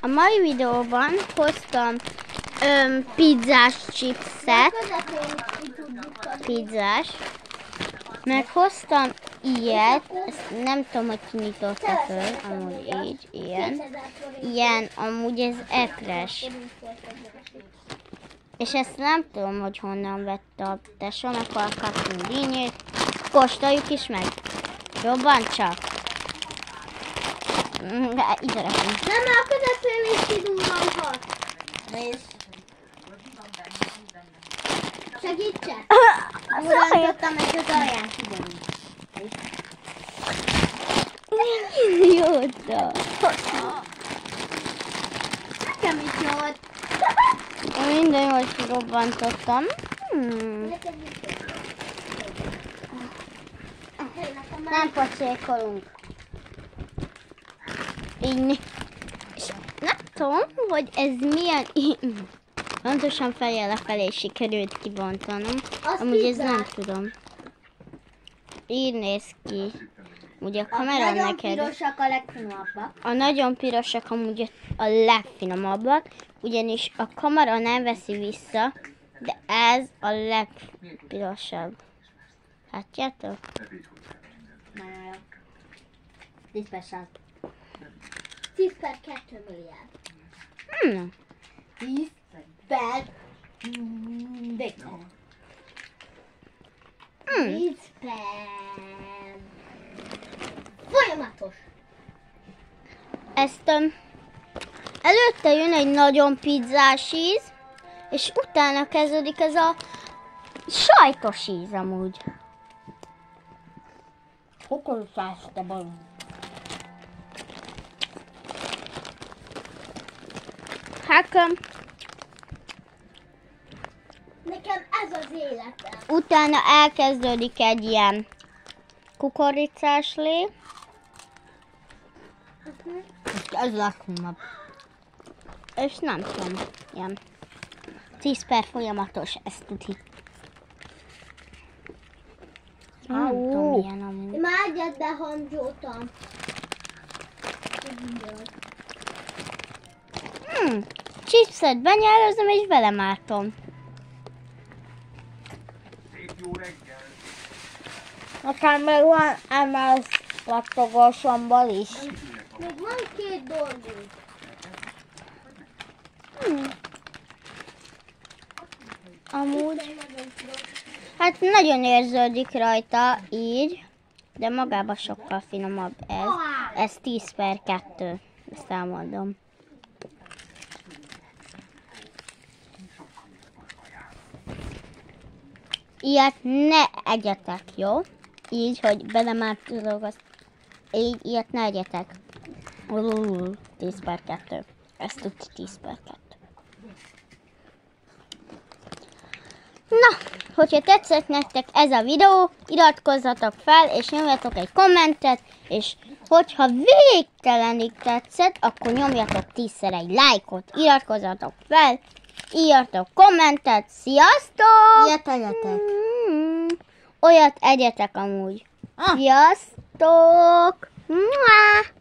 A mai videóban hoztam pizzás chipset, meg hoztam ilyet, ezt nem tudom, hogy kinyitotta föl, amúgy így, ilyen, amúgy ez ekres. És ezt nem tudom, hogy honnan vette a tesó, meg hol kaptunk dínyét. Kóstoljuk is meg. Jobban csak. Ide rakunk. Nem, a közepén is kidurranhat. Nézd. Segítsek? Urantottam, és az alján kiderül. Jóta. Nekem is nyolc. Minden jól kirobbantottam. Nem pocsékolunk. Így. És nem tudom, hogy ez milyen... Pontosan fejjel lefelé sikerült kibontanom. Amúgy ez nem tudom. Így néz ki. Ugye a kamera nagyon neked... pirosak a legfinomabbak. A nagyon pirosak amúgy a legfinomabbak, ugyanis a kamera nem veszi vissza, de ez a legpirosabb. Látjátok? Nagyon jó. 10 per 100. 10 per 2 milliárd. 10 per 10 per... Folyamatos. Ezt előtte jön egy nagyon pizzás íz, és utána kezdődik ez a sajtos íz amúgy. Kukoricás te balon. Hát Nekem ez az életem. utána elkezdődik egy ilyen kukoricás lé. Ez legfinomabb. És nem tudom, ilyen 10 per folyamatos, ezt tudni. Nem tudom, milyen amúgy. Én már egyet behangyoltam. Chipset benyelőzöm és belemártom. Nekem még van MS laktogósomból is. Még van 2 dolgunk. Amúgy, hát nagyon érződik rajta így, de magában sokkal finomabb ez. Ez 10 per 2, ezt elmondom. Ilyet ne egyetek, jó? Így, hogy belemártozok, azt így, ilyet ne egyetek. 10 per 2. Ez tud 10 per 2. Na, hogyha tetszett nektek ez a videó, iratkozzatok fel, és nyomjatok egy kommentet, és hogyha végtelenig tetszett, akkor nyomjatok 10-szer egy lájkot, iratkozzatok fel, írjatok kommentet, sziasztok! Ilyet egyetek. Olyat egyetek amúgy. Sziasztok! Mua!